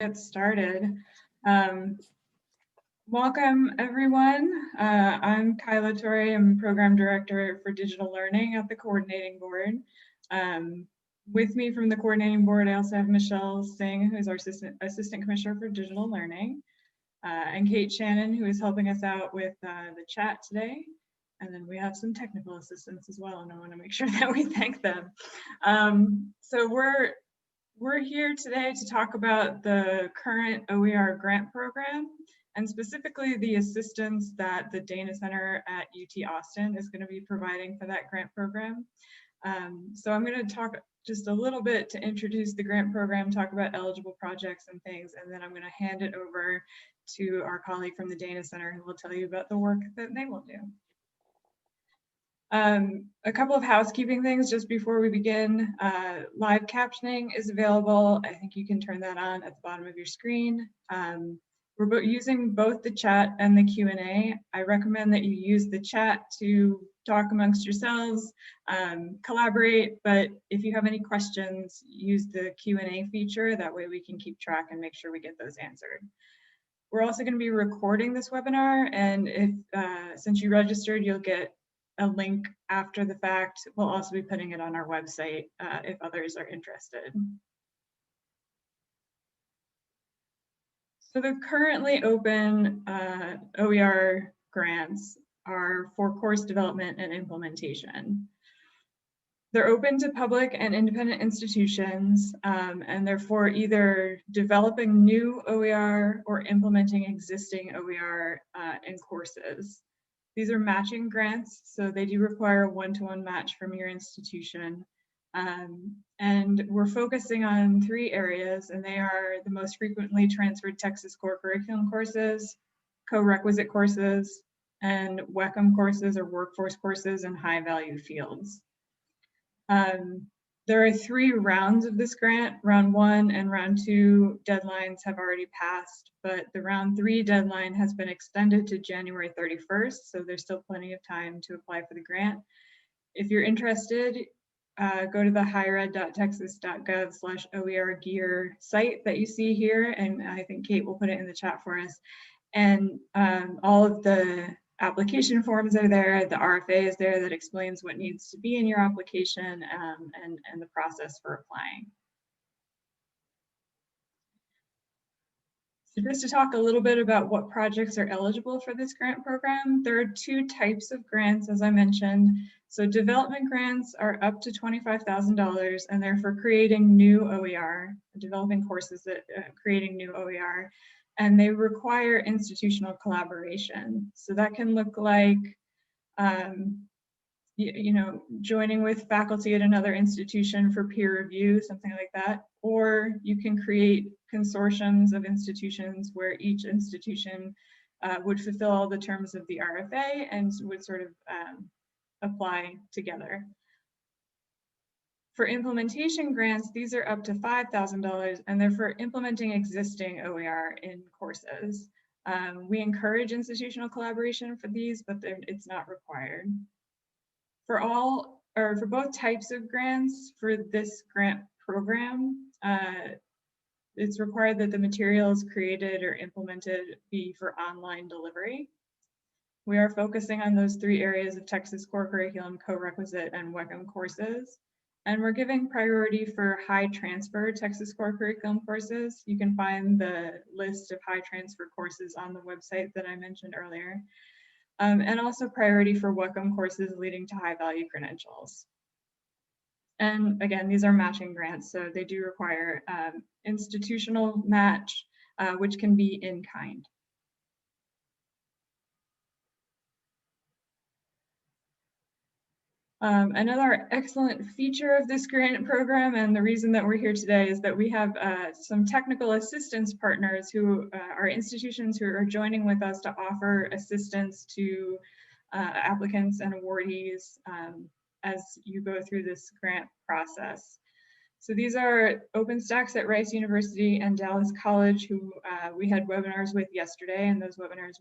Get started. Welcome everyone. I'm Kyla Torre. I'm Program Director for Digital Learning at the Coordinating Board. With me from the Coordinating Board, I also have Michelle Singh, who is our Assistant Commissioner for Digital Learning, and Kate Shannon, who is helping us out with the chat today. And then we have some technical assistants as well, and I want to make sure that we thank them. So we're here today to talk about the current OER grant program, and specifically the assistance that the Dana Center at UT Austin is going to be providing for that grant program. So I'm going to talk just a little bit to introduce the grant program, talk about eligible projects and things, and then I'm going to hand it over to our colleague from the Dana Center who will tell you about the work that they will do. A couple of housekeeping things just before we begin. Live captioning is available. I think you can turn that on at the bottom of your screen. We're using both the chat and the Q&A. I recommend that you use the chat to talk amongst yourselves, collaborate, but if you have any questions, use the Q&A feature. That way we can keep track and make sure we get those answered. We're also going to be recording this webinar, and if since you registered, you'll get a link after the fact. We'll also be putting it on our website if others are interested. So the currently open OER grants are for course development and implementation. They're open to public and independent institutions, and they're for either developing new OER or implementing existing OER in courses. These are matching grants, so they do require a one-to-one match from your institution. And we're focusing on 3 areas, and they are the most frequently transferred Texas core curriculum courses, co-requisite courses, and WECM courses or workforce courses in high-value fields. There are 3 rounds of this grant. Round 1 and round 2 deadlines have already passed, but the round 3 deadline has been extended to January 31st, so there's still plenty of time to apply for the grant. If you're interested, go to the highered.texas.gov/OER gear site that you see here, and I think Kate will put it in the chat for us. And all of the application forms are there, the RFA is there that explains what needs to be in your application and the process for applying. So just to talk a little bit about what projects are eligible for this grant program, there are 2 types of grants, as I mentioned. So development grants are up to $25,000, and they're for creating new OER, developing courses that creating new OER. And they require institutional collaboration. So that can look like, joining with faculty at another institution for peer review, something like that. Or you can create consortiums of institutions where each institution would fulfill all the terms of the RFA and would sort of apply together. For implementation grants, these are up to $5,000, and they're for implementing existing OER in courses. We encourage institutional collaboration for these, but it's not required. For both types of grants for this grant program, it's required that the materials created or implemented be for online delivery. We are focusing on those 3 areas of Texas core curriculum, co-requisite, and WECM courses. And we're giving priority for high transfer Texas core curriculum courses. You can find the list of high transfer courses on the website that I mentioned earlier. And also priority for WECM courses leading to high value credentials. And again, these are matching grants, so they do require institutional match, which can be in kind. Another excellent feature of this grant program, and the reason that we're here today, is that we have some technical assistance partners who are institutions who are joining with us to offer assistance to applicants and awardees as you go through this grant process. So these are OpenStax at Rice University and Dallas College, who we had webinars with yesterday, and those webinars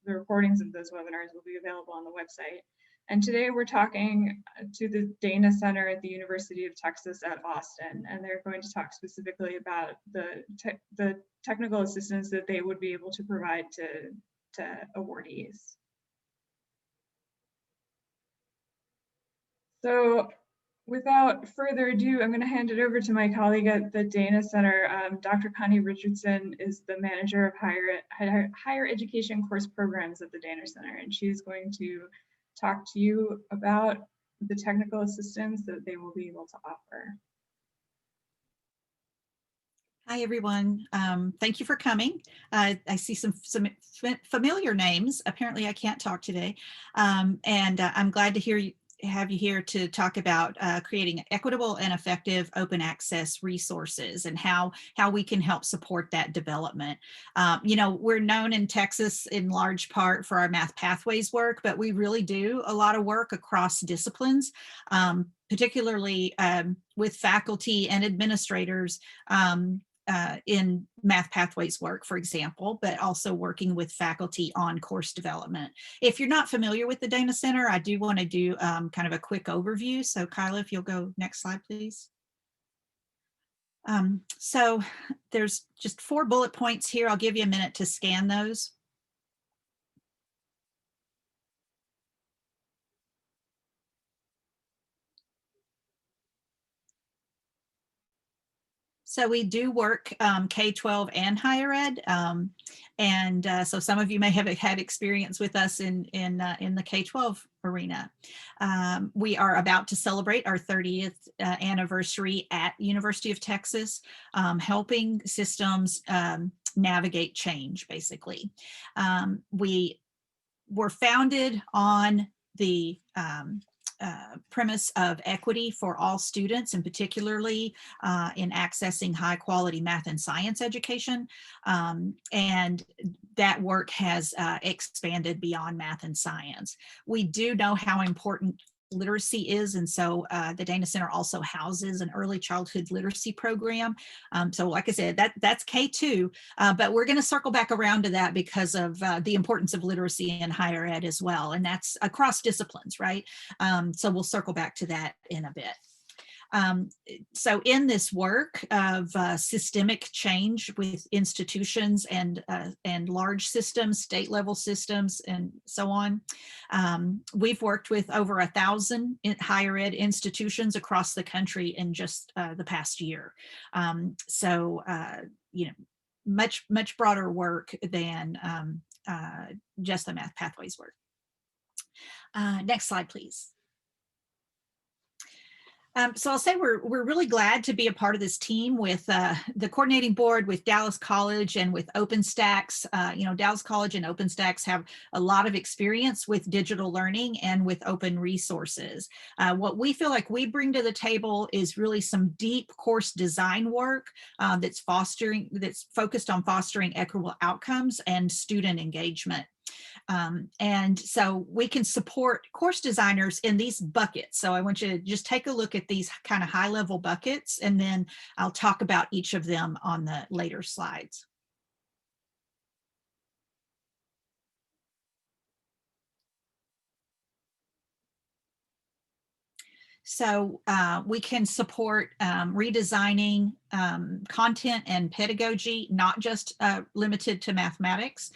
the recordings of those webinars will be available on the website. And today we're talking to the Dana Center at the University of Texas at Austin, and they're going to talk specifically about the technical assistance that they would be able to provide to awardees. So without further ado, I'm going to hand it over to my colleague at the Dana Center. Dr. Connie Richardson is the manager of higher education course programs at the Dana Center, and she's going to talk to you about the technical assistance that they will be able to offer. Hi, everyone. Thank you for coming. I see some familiar names. Apparently, I can't talk today. I'm glad to have you here to talk about creating equitable and effective open access resources and how we can help support that development. You know, we're known in Texas in large part for our Math Pathways work, but we really do a lot of work across disciplines, particularly with faculty and administrators in Math Pathways work, for example, but also working with faculty on course development. If you're not familiar with the Dana Center, I do want to do kind of a quick overview. So Kyla, if you'll go next slide, please. So there's just 4 bullet points here. I'll give you a minute to scan those. So we do work K-12 and higher ed, so some of you may have had experience with us in the K-12 arena. We are about to celebrate our 30th anniversary at University of Texas, helping systems navigate change, basically. We were founded on the premise of equity for all students, and particularly in accessing high quality math and science education. And that work has expanded beyond math and science. We do know how important literacy is, and so the Dana Center also houses an early childhood literacy program. So like I said, that's K2, but we're going to circle back around to that because of the importance of literacy in higher ed as well, and that's across disciplines, right? So we'll circle back to that in a bit. So in this work of systemic change with institutions and large systems, state level systems, and so on, we've worked with over 1,000 higher ed institutions across the country in just the past year. You know, much broader work than just the Math Pathways work. Next slide, please. So I'll say we're really glad to be a part of this team with the coordinating board, with Dallas College and with OpenStax. You know, Dallas College and OpenStax have a lot of experience with digital learning and with open resources. What we feel like we bring to the table is really some deep course design work that's focused on fostering equitable outcomes and student engagement. And so we can support course designers in these buckets. So I want you to just take a look at these kind of high level buckets, and then I'll talk about each of them on the later slides. So we can support redesigning content and pedagogy, not just limited to mathematics.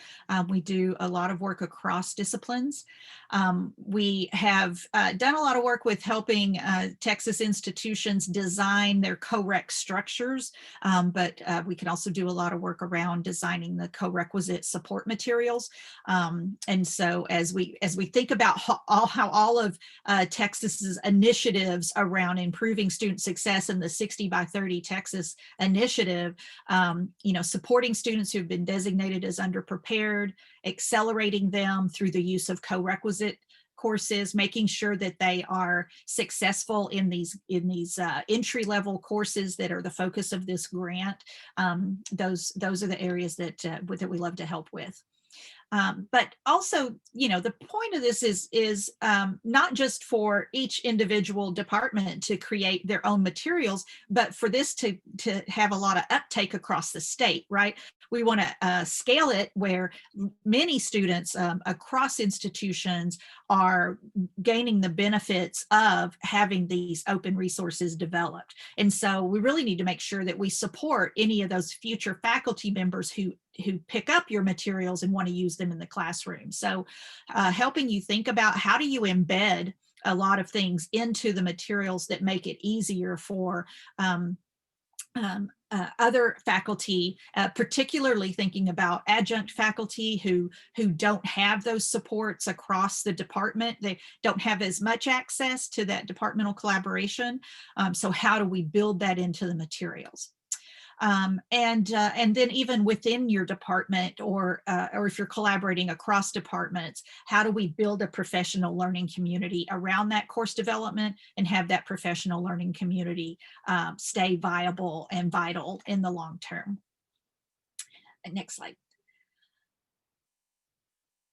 We do a lot of work across disciplines. We have done a lot of work with helping Texas institutions design their co-req structures, but we can also do a lot of work around designing the co-requisite support materials. And so as we think about how all of Texas's initiatives around improving student success in the 60 by 30 Texas initiative, you know, supporting students who've been designated as underprepared, accelerating them through the use of co-requisite courses, making sure that they are successful in these entry-level courses that are the focus of this grant. Those are the areas that we love to help with. But also, the point of this is not just for each individual department to create their own materials, but for this to have a lot of uptake across the state, right? We want to scale it where many students across institutions are gaining the benefits of having these open resources developed. And so we really need to make sure that we support any of those future faculty members who pick up your materials and want to use them in the classroom. So helping you think about how do you embed a lot of things into the materials that make it easier for other faculty, particularly thinking about adjunct faculty who don't have those supports across the department. They don't have as much access to that departmental collaboration. So how do we build that into the materials? And then even within your department, or if you're collaborating across departments, how do we build a professional learning community around that course development and have that professional learning community stay viable and vital in the long term? Next slide.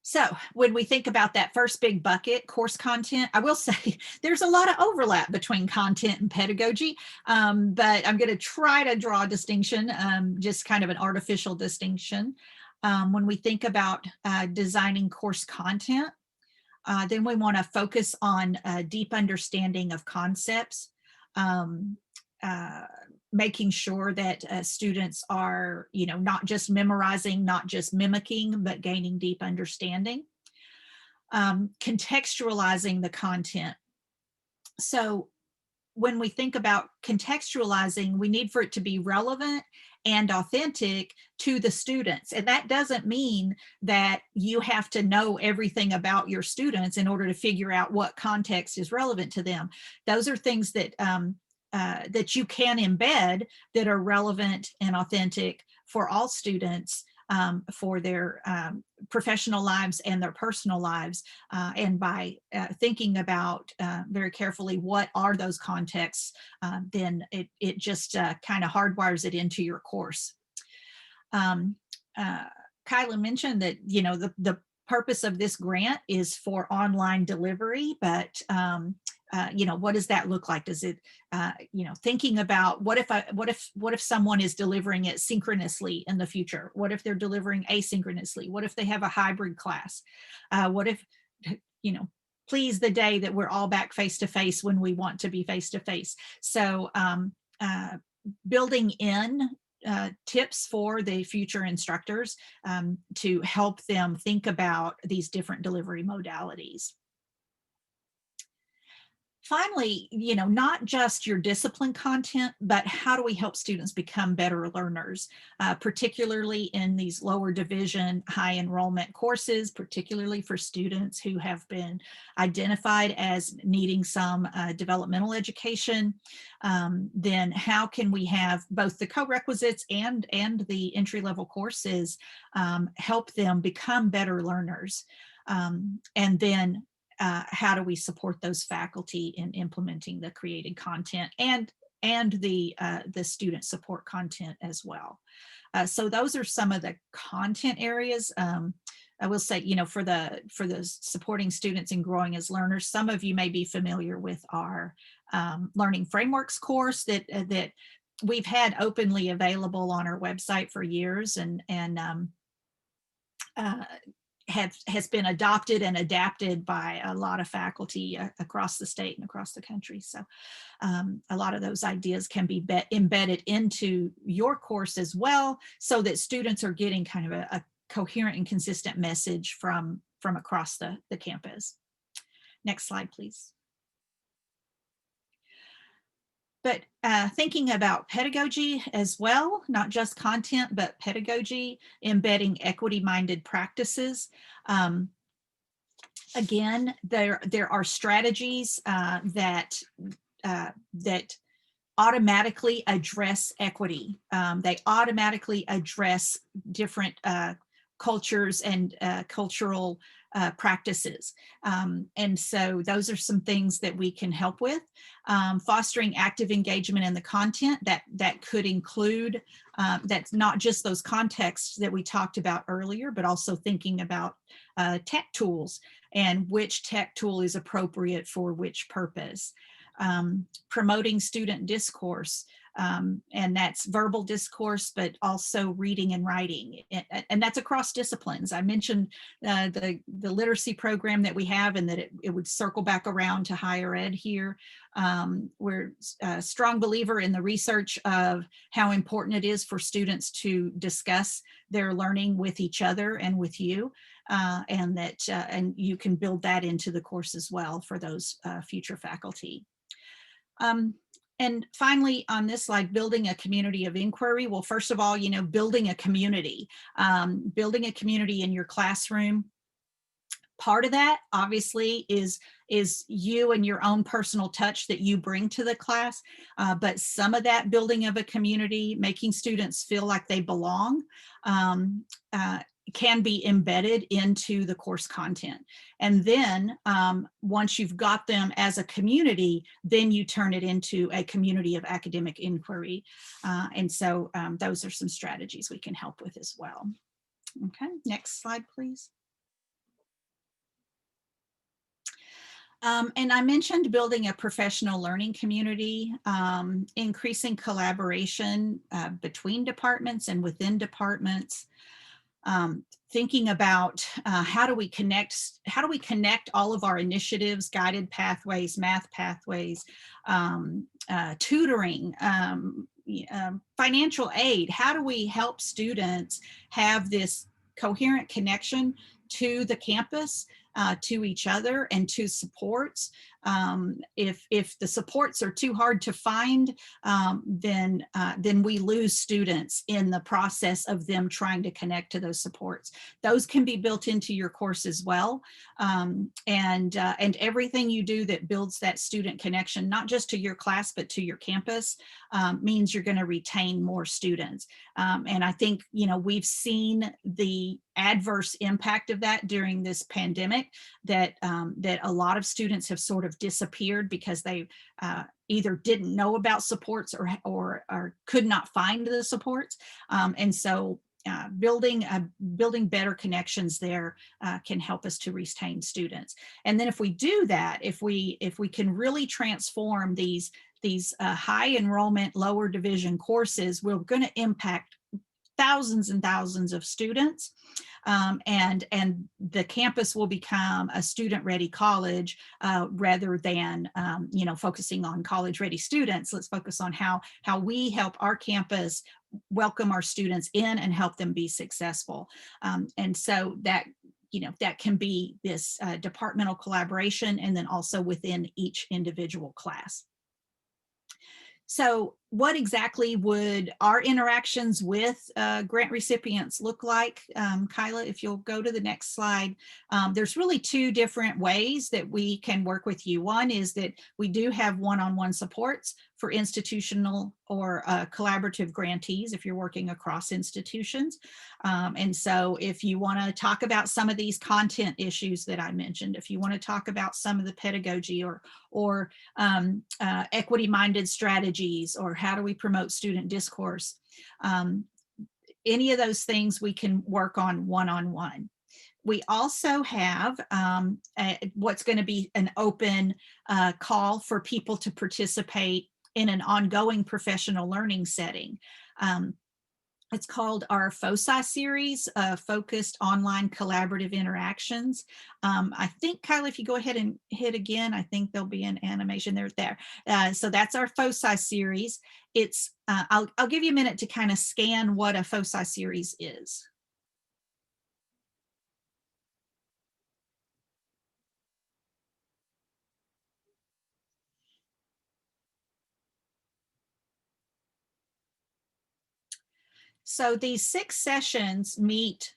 So when we think about that first big bucket, course content, I will say there's a lot of overlap between content and pedagogy, but I'm going to try to draw a distinction, just kind of an artificial distinction. When we think about designing course content, then we want to focus on a deep understanding of concepts, making sure that students are, not just memorizing, not just mimicking, but gaining deep understanding. Contextualizing the content. So when we think about contextualizing, we need for it to be relevant and authentic to the students. And that doesn't mean that you have to know everything about your students in order to figure out what context is relevant to them. Those are things that that you can embed that are relevant and authentic for all students, for their professional lives and their personal lives. And by thinking about very carefully what are those contexts, then it just kind of hardwires it into your course. Kyla mentioned that, the purpose of this grant is for online delivery, but what does that look like? Does it, thinking about what if someone is delivering it synchronously in the future? What if they're delivering asynchronously? What if they have a hybrid class? What if, please the day that we're all back face to face when we want to be face to face. So building in tips for the future instructors to help them think about these different delivery modalities. Finally, not just your discipline content, but how do we help students become better learners, particularly in these lower division, high enrollment courses, particularly for students who have been identified as needing some developmental education. Then how can we have both the co-requisites and the entry-level courses help them become better learners? And then how do we support those faculty in implementing the created content and the student support content as well? So those are some of the content areas. I will say, for the supporting students and growing as learners, some of you may be familiar with our Learning Frameworks course that we've had openly available on our website for years, and has been adopted and adapted by a lot of faculty across the state and across the country. So a lot of those ideas can be embedded into your course as well, so that students are getting kind of a coherent and consistent message from across the campus. Next slide, please. But thinking about pedagogy as well, not just content, but pedagogy, embedding equity-minded practices. Again, there are strategies that automatically address equity. They automatically address different cultures and cultural practices. And so those are some things that we can help with. Fostering active engagement in the content that could include, that's not just those contexts that we talked about earlier, but also thinking about tech tools and which tech tool is appropriate for which purpose. Promoting student discourse, and that's verbal discourse, but also reading and writing, and that's across disciplines. I mentioned the literacy program that we have, and that it would circle back around to higher ed here. We're a strong believer in the research of how important it is for students to discuss their learning with each other and with you, and that and you can build that into the course as well for those future faculty. And finally, on this slide, building a community of inquiry. Well, first of all, building a community in your classroom. Part of that, obviously, is you and your own personal touch that you bring to the class. But some of that building of a community, making students feel like they belong, can be embedded into the course content. And then once you've got them as a community, then you turn it into a community of academic inquiry. And so those are some strategies we can help with as well. Okay, next slide, please. And I mentioned building a professional learning community, increasing collaboration between departments and within departments. Thinking about how do we connect all of our initiatives, guided pathways, math pathways, tutoring, financial aid. How do we help students have this coherent connection to the campus, to each other, and to supports? If the supports are too hard to find, then we lose students in the process of them trying to connect to those supports. Those can be built into your course as well, and everything you do that builds that student connection, not just to your class but to your campus, means you're going to retain more students. And I think we've seen the adverse impact of that during this pandemic, that a lot of students have sort of disappeared because they either didn't know about supports or could not find the supports. And so building better connections there can help us to retain students. And then if we do that, if we can really transform these high enrollment, lower division courses, we're going to impact thousands and thousands of students, and the campus will become a student-ready college rather than focusing on college-ready students. Let's focus on how we help our campus welcome our students in and help them be successful. And so that that can be this departmental collaboration, and then also within each individual class. So what exactly would our interactions with grant recipients look like? Kyla, if you'll go to the next slide. There's really two different ways that we can work with you. One is that we do have one-on-one supports for institutional or collaborative grantees if you're working across institutions. And so if you want to talk about some of these content issues that I mentioned, if you want to talk about some of the pedagogy or equity-minded strategies, or how do we promote student discourse, any of those things we can work on one-on-one. We also have what's going to be an open call for people to participate in an ongoing professional learning setting. It's called our FOSI series, Focused Online Collaborative Interactions. I think, Kyla, if you go ahead and hit again, I think there'll be an animation there. So that's our FOSI series. It's, I'll give you a minute to kind of scan what a FOSI series is. So these 6 sessions meet,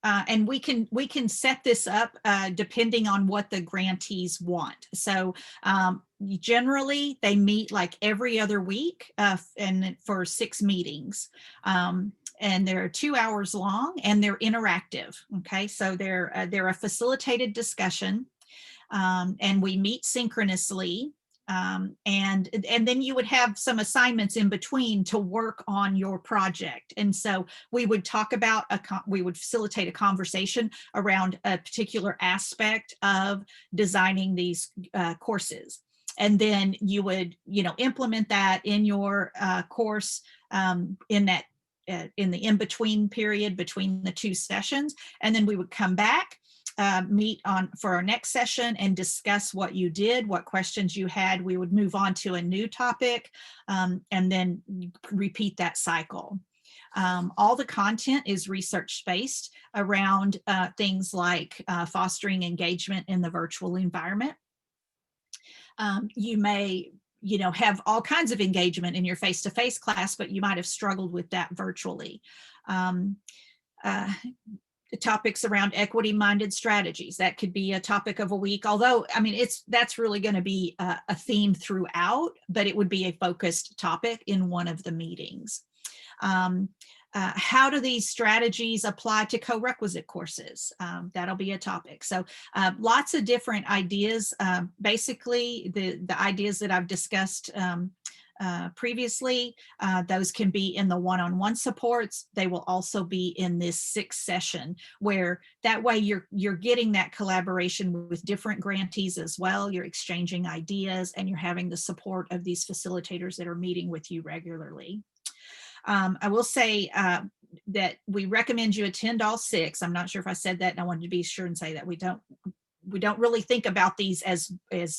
and we can set this up depending on what the grantees want. So generally they meet like every other week, and for 6 meetings. And they're 2 hours long and they're interactive. Okay, so they're a facilitated discussion, and we meet synchronously. And then you would have some assignments in between to work on your project. And so we would talk about we would facilitate a conversation around a particular aspect of designing these courses. And then you would, implement that in your course, in that in the in-between period between the 2 sessions. And then we would come back, meet on for our next session and discuss what you did, what questions you had. We would move on to a new topic, and then repeat that cycle. All the content is research-based around things like fostering engagement in the virtual environment. You may have all kinds of engagement in your face-to-face class, but you might have struggled with that virtually. Topics around equity-minded strategies, that could be a topic of a week, although that's really going to be a theme throughout, but it would be a focused topic in one of the meetings. How do these strategies apply to co-requisite courses? That'll be a topic. So lots of different ideas. Basically, the ideas that I've discussed previously, those can be in the one-on-one supports. They will also be in this 6th session, where that way you're getting that collaboration with different grantees as well. You're exchanging ideas and you're having the support of these facilitators that are meeting with you regularly. I will say that we recommend you attend all 6. I'm not sure if I said that, and I wanted to be sure and say that we don't really think about these as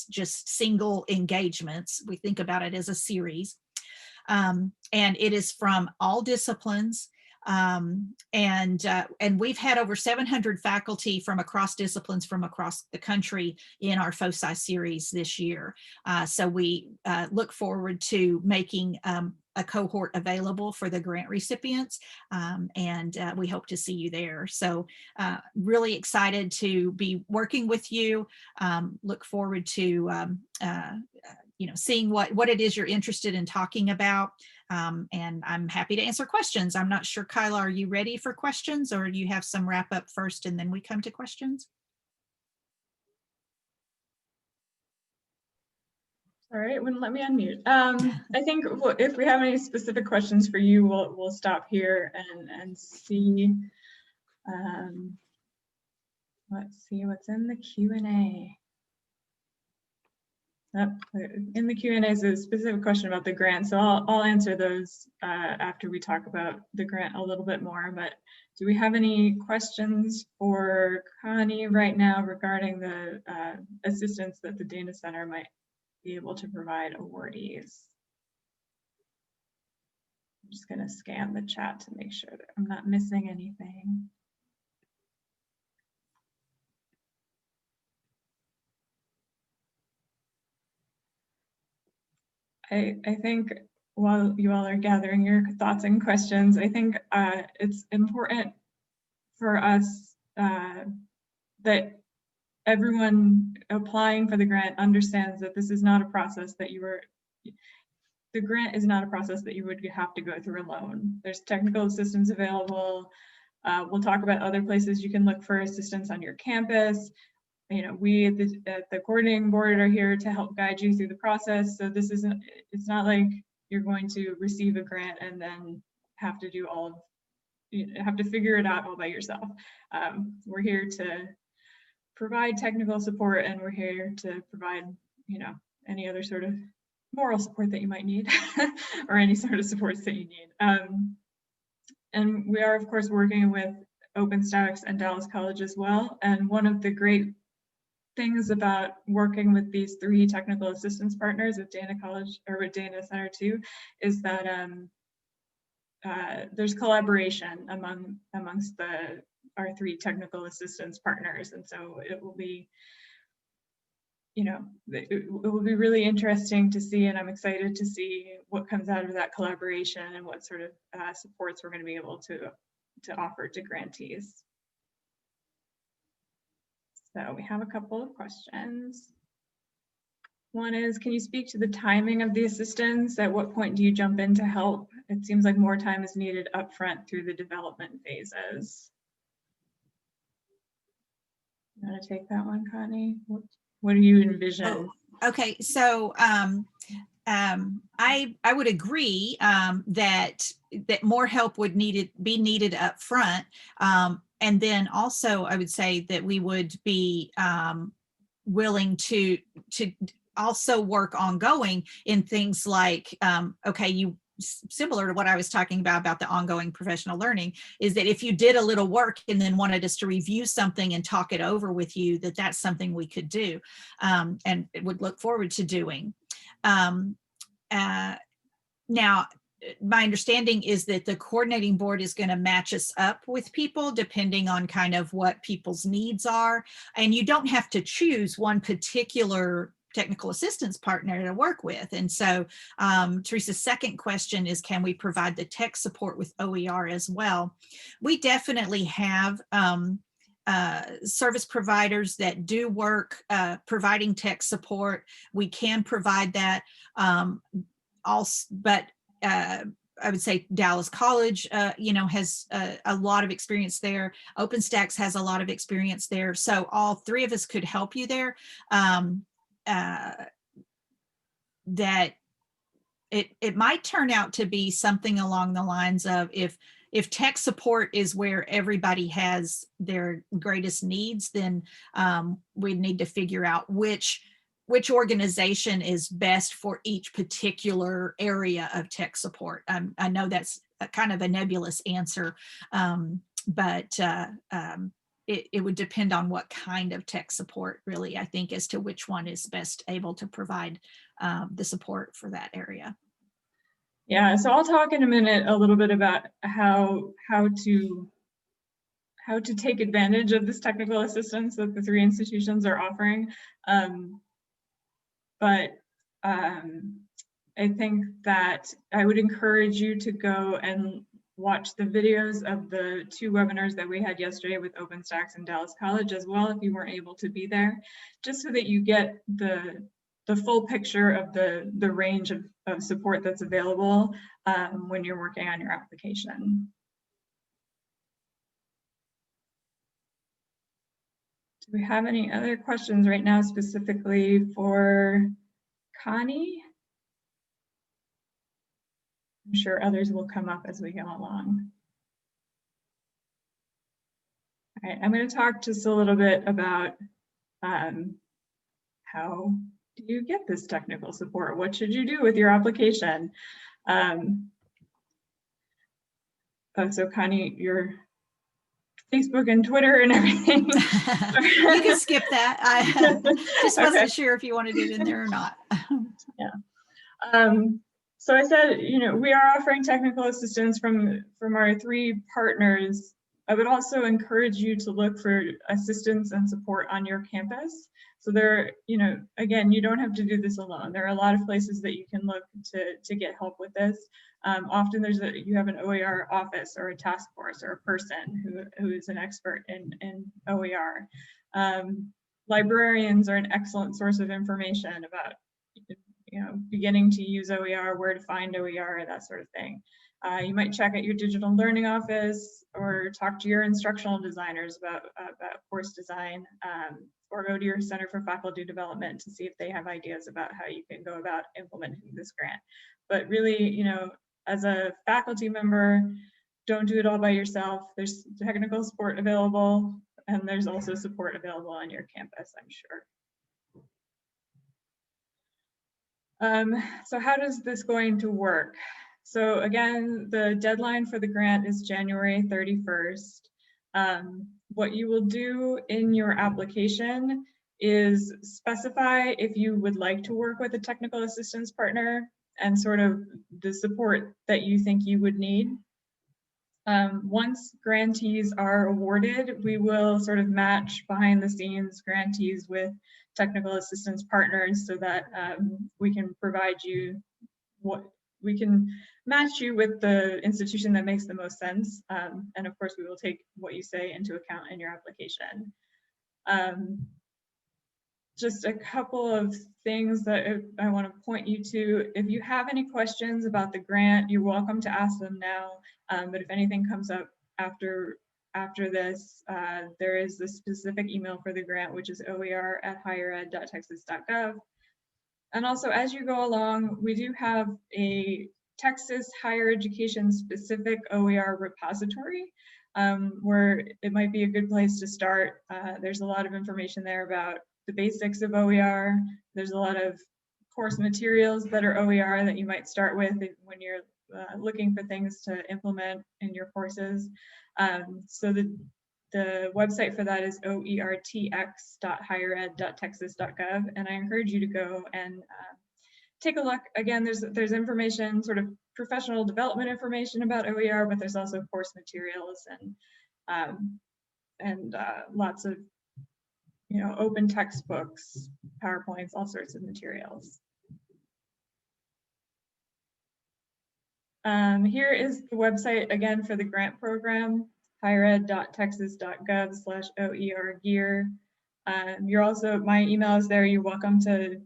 just single engagements. We think about it as a series. And it is from all disciplines. And we've had over 700 faculty from across disciplines from across the country in our FOSI series this year. So we look forward to making a cohort available for the grant recipients, and we hope to see you there. So really excited to be working with you. Look forward to seeing what it is you're interested in talking about. And I'm happy to answer questions. I'm not sure, Kyla, are you ready for questions, or do you have some wrap up first and then we come to questions? All right, wouldn't let me unmute. I think if we have any specific questions for you, we'll stop here and see. Let's see what's in the Q&A. In the Q&A is a specific question about the grant, so I'll answer those after we talk about the grant a little bit more. But do we have any questions for Connie right now regarding the assistance that the Dana Center might be able to provide awardees? I'm just going to scan the chat to make sure that I'm not missing anything. I think while you all are gathering your thoughts and questions, I think it's important for us that everyone applying for the grant understands that this is not a process that the grant is not a process that you would have to go through alone. There's technical assistance available. We'll talk about other places you can look for assistance on your campus. We at the coordinating board are here to help guide you through the process. So it's not like you're going to receive a grant and then have to do have to figure it out all by yourself. We're here to provide technical support, and we're here to provide, any other sort of moral support that you might need or any sort of supports that you need. And we are, of course, working with OpenStax and Dallas College as well. And one of the great things about working with these 3 technical assistance partners at Dana College, or with Dana Center too, is that there's collaboration amongst our 3 technical assistance partners. And so it will be, it will be really interesting to see, and I'm excited to see what comes out of that collaboration and what sort of supports we're going to be able to offer to grantees. So we have a couple of questions. One is, can you speak to the timing of the assistance? At what point do you jump in to help? It seems like more time is needed upfront through the development phases. You want to take that one, Connie? What do you envision? Oh, okay, so I would agree that more help would be needed up front. And then also I would say that we would be willing to also work ongoing in things like, okay, similar to what I was talking about the ongoing professional learning, is that if you did a little work and then wanted us to review something and talk it over with you, that's something we could do and would look forward to doing. Now, my understanding is that the coordinating board is going to match us up with people depending on kind of what people's needs are. And you don't have to choose one particular technical assistance partner to work with. And so Teresa's second question is, can we provide the tech support with OER as well? We definitely have service providers that do work providing tech support. We can provide that. Also, but I would say Dallas College, has a lot of experience there. OpenStax has a lot of experience there. So all three of us could help you there. That it might turn out to be something along the lines of, if tech support is where everybody has their greatest needs, then we need to figure out which organization is best for each particular area of tech support. I know that's kind of a nebulous answer, but it would depend on what kind of tech support, really, I think, as to which one is best able to provide the support for that area. Yeah, so I'll talk in a minute a little bit about how to take advantage of this technical assistance that the three institutions are offering. But I think that I would encourage you to go and watch the videos of the 2 webinars that we had yesterday with OpenStax and Dallas College as well, if you weren't able to be there, just so that you get the full picture of the range of support that's available when you're working on your application. Do we have any other questions right now specifically for Connie? I'm sure others will come up as we go along. All right, I'm going to talk just a little bit about how do you get this technical support? What should you do with your application? So Connie, your Facebook and Twitter and everything. You can skip that. I just wasn't sure if you wanted it in there or not. Yeah. So I said, we are offering technical assistance from our 3 partners. I would also encourage you to look for assistance and support on your campus. So there, again, you don't have to do this alone. There are a lot of places that you can look to get help with this. Often you have an OER office or a task force or a person who is an expert in OER. Librarians are an excellent source of information about beginning to use OER, where to find OER, that sort of thing. You might check at your digital learning office or talk to your instructional designers about course design, or go to your Center for Faculty Development to see if they have ideas about how you can go about implementing this grant. But really, as a faculty member, don't do it all by yourself. There's technical support available, and there's also support available on your campus, I'm sure. So how does this going to work? So again, the deadline for the grant is January 31st. What you will do in your application is specify if you would like to work with a technical assistance partner and sort of the support that you think you would need. Once grantees are awarded, we will sort of match behind the scenes grantees with technical assistance partners so that we can provide you we can match you with the institution that makes the most sense. And of course, we will take what you say into account in your application. just a couple of things that I want to point you to. If you have any questions about the grant, you're welcome to ask them now. But if anything comes up after this, there is the specific email for the grant, which is oer@highered.texas.gov. And also, as you go along, we do have a Texas higher education specific OER repository, where it might be a good place to start. There's a lot of information there about the basics of OER. There's a lot of course materials that are OER that you might start with when you're looking for things to implement in your courses. So the website for that is oertx.highered.texas.gov, and I encourage you to go and take a look. Again, there's information, sort of professional development information about OER, but there's also course materials and lots of open textbooks, PowerPoints, all sorts of materials. Here is the website again for the grant program, highered.texas.gov/OER gear. You're also, my email is there. You're welcome to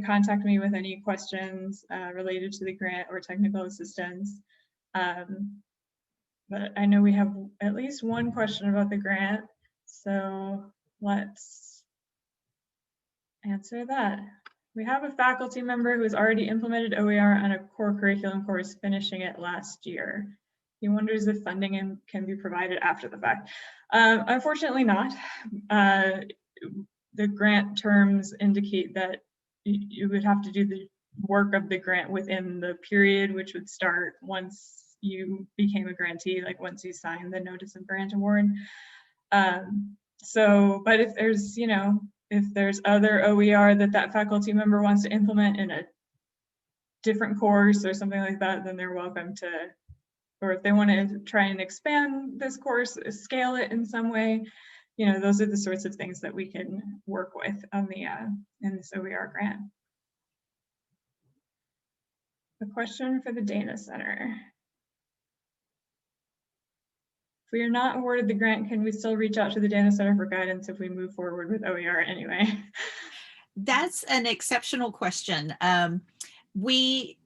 contact me with any questions related to the grant or technical assistance. But I know we have at least one question about the grant, so let's answer that. We have a faculty member who has already implemented OER on a core curriculum course, finishing it last year. He wonders if funding can be provided after the fact. Unfortunately not. The grant terms indicate that you would have to do the work of the grant within the period, which would start once you became a grantee, like once you signed the notice of grant award. But if there's, if there's other OER that faculty member wants to implement in a different course or something like that, then they're welcome to, or if they want to try and expand this course, scale it in some way, those are the sorts of things that we can work with on the in this OER grant. A question for the Dana Center. If we are not awarded the grant, can we still reach out to the Dana Center for guidance if we move forward with OER anyway? That's an exceptional question. We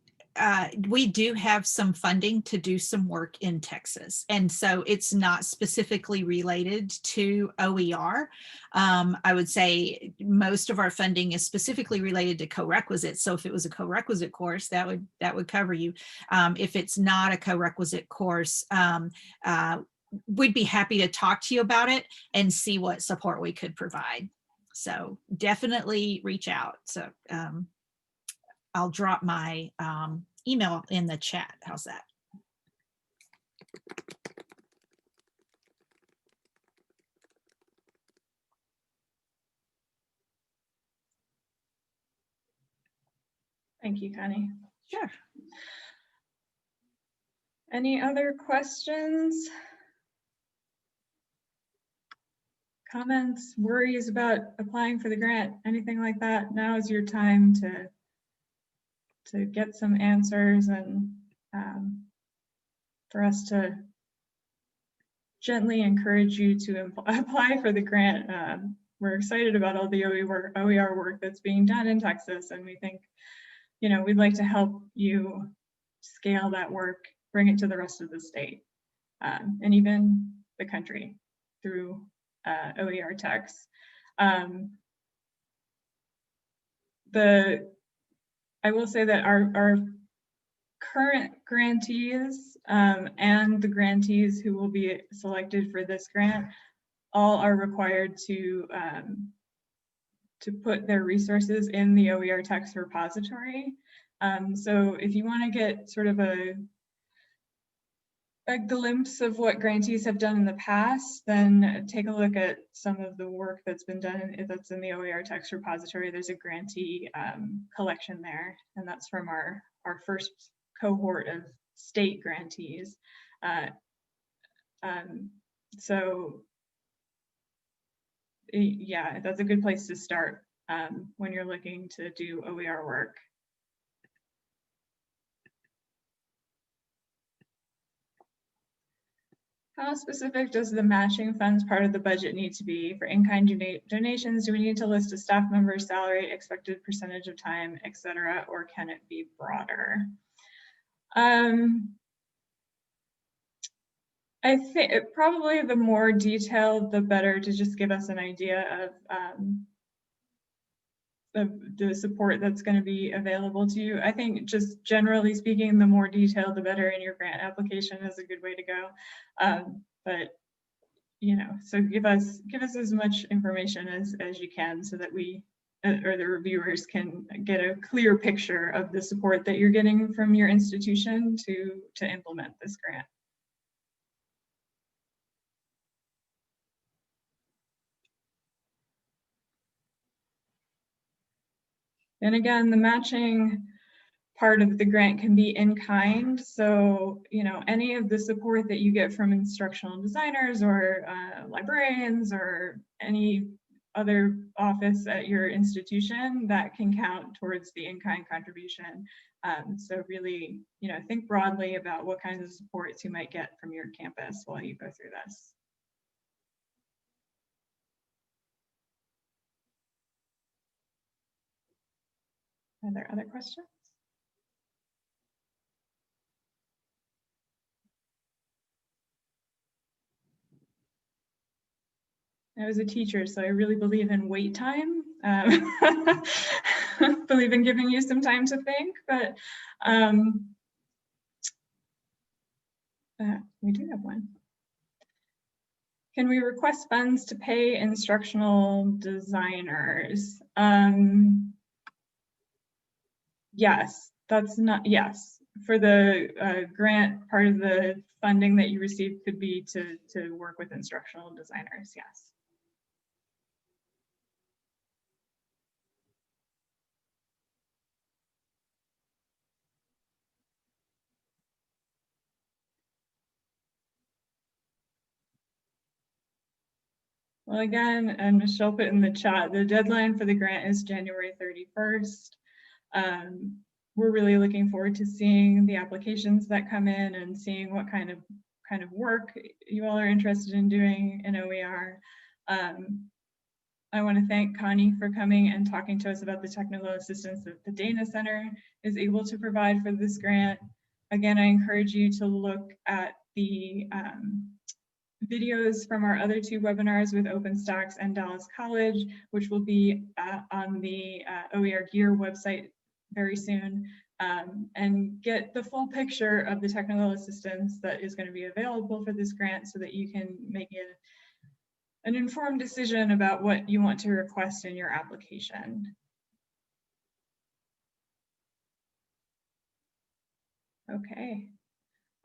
do have some funding to do some work in Texas, and so it's not specifically related to OER. I would say most of our funding is specifically related to co-requisites. So if it was a co-requisite course, that would cover you. If it's not a co-requisite course, we'd be happy to talk to you about it and see what support we could provide. So definitely reach out. So I'll drop my email in the chat. How's that? Thank you, Connie. Sure. Any other questions? Comments, worries about applying for the grant, anything like that? Now is your time to get some answers and for us to gently encourage you to apply for the grant. We're excited about all the OER work that's being done in Texas, and we think, we'd like to help you scale that work, bring it to the rest of the state and even the country through OER techs. I will say that our current grantees and the grantees who will be selected for this grant all are required to put their resources in the OER text repository. So if you want to get sort of a glimpse of what grantees have done in the past, then take a look at some of the work that's been done that's in the OER text repository. There's a grantee collection there, and that's from our first cohort of state grantees. So yeah, that's a good place to start when you're looking to do OER work. How specific does the matching funds part of the budget need to be? For in-kind donations, do we need to list a staff member's salary, expected percentage of time, etc., or can it be broader? I think probably the more detailed, the better, to just give us an idea of the support that's going to be available to you. I think just generally speaking, the more detailed, the better in your grant application is a good way to go. But you know, so give us as much information as you can so that we or the reviewers can get a clear picture of the support that you're getting from your institution to implement this grant. And again, the matching part of the grant can be in kind. So, you know, any of the support that you get from instructional designers or librarians or any other office at your institution, that can count towards the in-kind contribution. So really, you know, think broadly about what kinds of supports you might get from your campus while you go through this. Are there other questions? I was a teacher, so I really believe in wait time. Believe in giving you some time to think, but we do have one. Can we request funds to pay instructional designers? Yes, that's not, yes. For the grant, part of the funding that you receive could be to work with instructional designers, yes. Well, again, and Michelle put in the chat, the deadline for the grant is January 31st. We're really looking forward to seeing the applications that come in and seeing what kind of work you all are interested in doing in OER. I want to thank Connie for coming and talking to us about the technical assistance that the Dana Center is able to provide for this grant. Again, I encourage you to look at the videos from our other two webinars with OpenStax and Dallas College, which will be on the OER Gear website very soon, and get the full picture of the technical assistance that is going to be available for this grant so that you can make an informed decision about what you want to request in your application. Okay.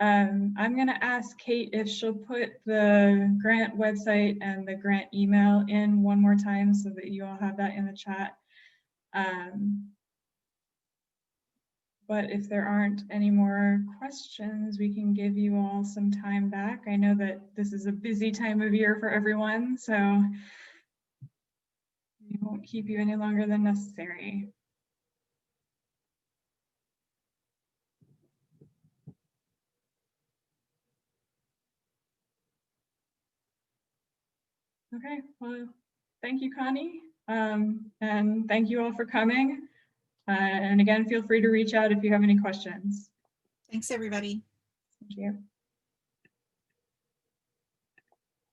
I'm going to ask Kate if she'll put the grant website and the grant email in one more time so that you all have that in the chat. But if there aren't any more questions, we can give you all some time back. I know that this is a busy time of year for everyone, so we won't keep you any longer than necessary. Okay, well, thank you, Connie. And thank you all for coming. And again, feel free to reach out if you have any questions. Thanks, everybody. Thank you.